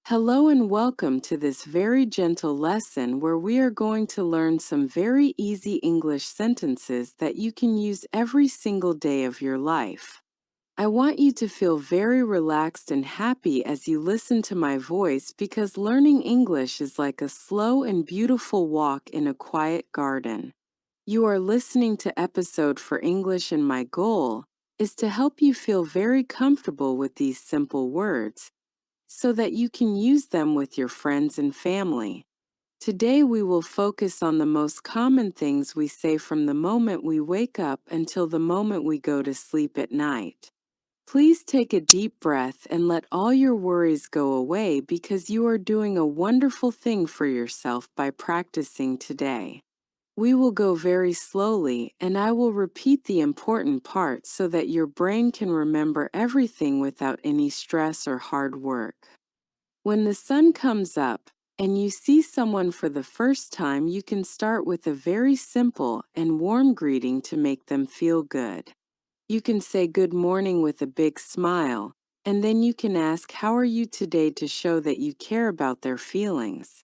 Hello and welcome to this very gentle lesson where we are going to learn some very easy English sentences that you can use every single day of your life. I want you to feel very relaxed and happy as you listen to my voice because learning English is like a slow and beautiful walk in a quiet garden. You are listening to episode for English, and my goal is to help you feel very comfortable with these simple words so that you can use them with your friends and family. Today we will focus on the most common things we say from the moment we wake up until the moment we go to sleep at night. Please take a deep breath and let all your worries go away because you are doing a wonderful thing for yourself by practicing today. We will go very slowly, and I will repeat the important parts so that your brain can remember everything without any stress or hard work. When the sun comes up and you see someone for the first time, you can start with a very simple and warm greeting to make them feel good. You can say good morning with a big smile, and then you can ask, "How are you today?" to show that you care about their feelings.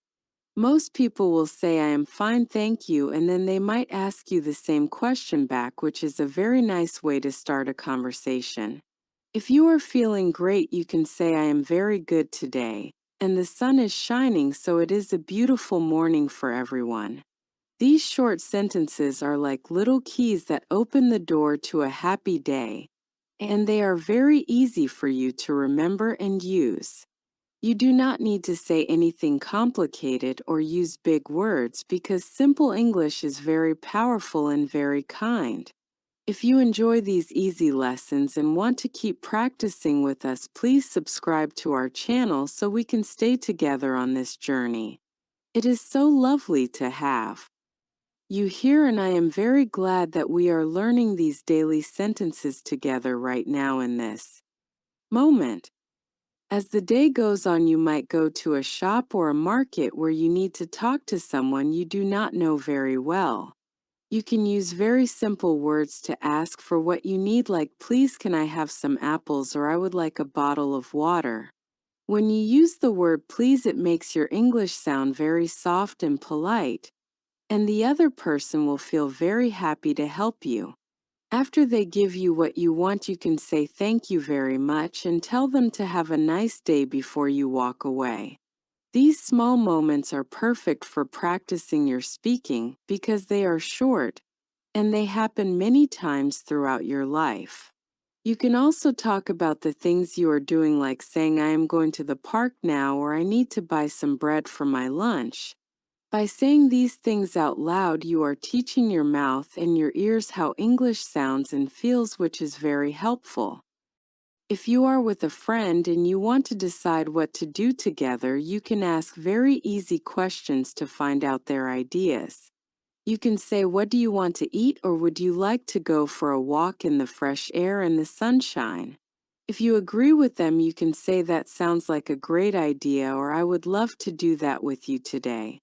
Most people will say, "I am fine, thank you," and then they might ask you the same question back, which is a very nice way to start a conversation. If you are feeling great, you can say, "I am very good today, and the sun is shining, so it is a beautiful morning for everyone." These short sentences are like little keys that open the door to a happy day, and they are very easy for you to remember and use. You do not need to say anything complicated or use big words because simple English is very powerful and very kind. If you enjoy these easy lessons and want to keep practicing with us, please subscribe to our channel so we can stay together on this journey. It is so lovely to have you here, and I am very glad that we are learning these daily sentences together right now in this moment. As the day goes on, you might go to a shop or a market where you need to talk to someone you do not know very well. You can use very simple words to ask for what you need, like, "Please, can I have some apples?" or "I would like a bottle of water." When you use the word please, it makes your English sound very soft and polite, and the other person will feel very happy to help you. After they give you what you want, you can say thank you very much and tell them to have a nice day before you walk away. These small moments are perfect for practicing your speaking because they are short and they happen many times throughout your life. You can also talk about the things you are doing, like saying, "I am going to the park now," or "I need to buy some bread for my lunch." By saying these things out loud, you are teaching your mouth and your ears how English sounds and feels, which is very helpful. If you are with a friend and you want to decide what to do together, you can ask very easy questions to find out their ideas. You can say, "What do you want to eat?" or "Would you like to go for a walk in the fresh air and the sunshine?" If you agree with them, you can say, "That sounds like a great idea," or "I would love to do that with you today."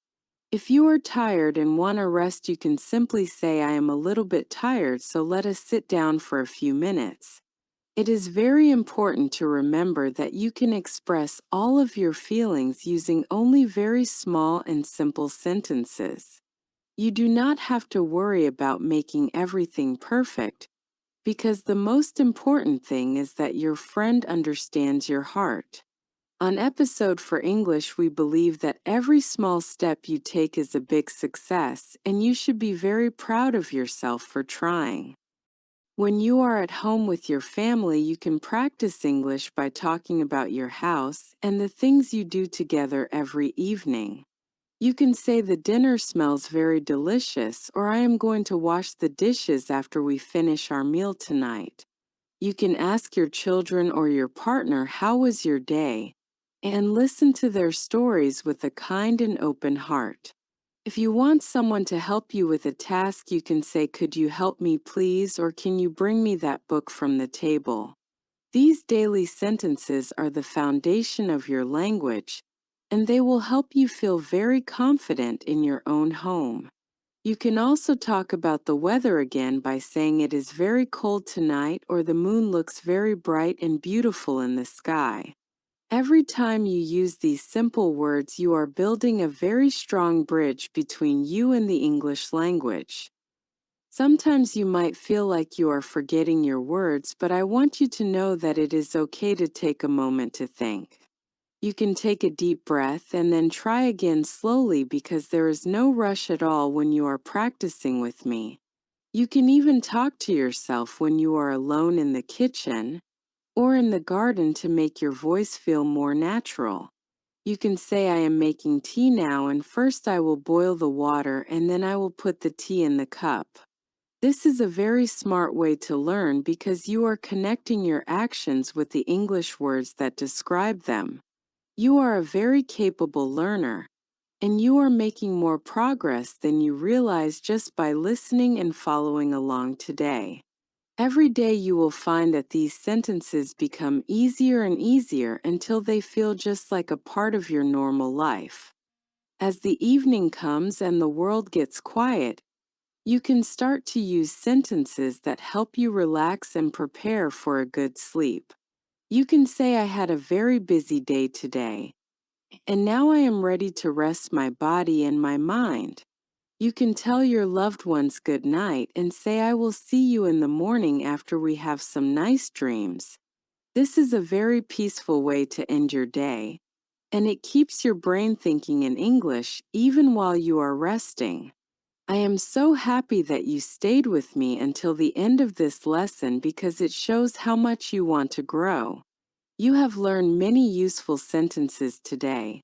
If you are tired and want to rest, you can simply say, "I am a little bit tired, so let us sit down for a few minutes." It is very important to remember that you can express all of your feelings using only very small and simple sentences. You do not have to worry about making everything perfect, because the most important thing is that your friend understands your heart. On Episode for English, we believe that every small step you take is a big success, and you should be very proud of yourself for trying. When you are at home with your family, you can practice English by talking about your house and the things you do together every evening. You can say, "The dinner smells very delicious," or "I am going to wash the dishes after we finish our meal tonight." You can ask your children or your partner, "How was your day?" and listen to their stories with a kind and open heart. If you want someone to help you with a task, you can say, "Could you help me please?" or "Can you bring me that book from the table?" These daily sentences are the foundation of your language, and they will help you feel very confident in your own home. You can also talk about the weather again by saying, "It is very cold tonight," or "The moon looks very bright and beautiful in the sky." Every time you use these simple words, you are building a very strong bridge between you and the English language. Sometimes you might feel like you are forgetting your words, but I want you to know that it is okay to take a moment to think. You can take a deep breath and then try again slowly because there is no rush at all when you are practicing with me. You can even talk to yourself when you are alone in the kitchen or in the garden to make your voice feel more natural. You can say, I am making tea now, and first I will boil the water and then I will put the tea in the cup. This is a very smart way to learn because you are connecting your actions with the English words that describe them. You are a very capable learner, and you are making more progress than you realize just by listening and following along today. Every day you will find that these sentences become easier and easier until they feel just like a part of your normal life. As the evening comes and the world gets quiet, you can start to use sentences that help you relax and prepare for a good sleep. You can say, I had a very busy day today, and now I am ready to rest my body and my mind. You can tell your loved ones good night and say, I will see you in the morning after we have some nice dreams. This is a very peaceful way to end your day, and it keeps your brain thinking in English even while you are resting. I am so happy that you stayed with me until the end of this lesson because it shows how much you want to grow. You have learned many useful sentences today,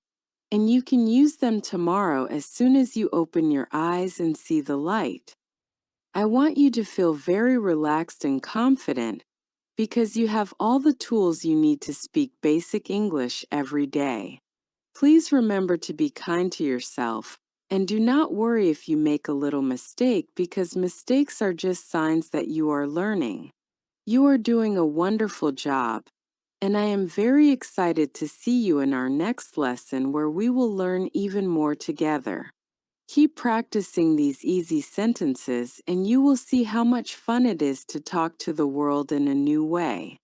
and you can use them tomorrow as soon as you open your eyes and see the light. I want you to feel very relaxed and confident because you have all the tools you need to speak basic English every day. Please remember to be kind to yourself, and do not worry if you make a little mistake because mistakes are just signs that you are learning. You are doing a wonderful job, and I am very excited to see you in our next lesson where we will learn even more together. Keep practicing these easy sentences and you will see how much fun it is to talk to the world in a new way.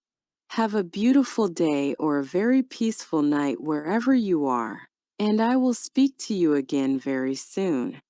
Have a beautiful day or a very peaceful night wherever you are, and I will speak to you again very soon.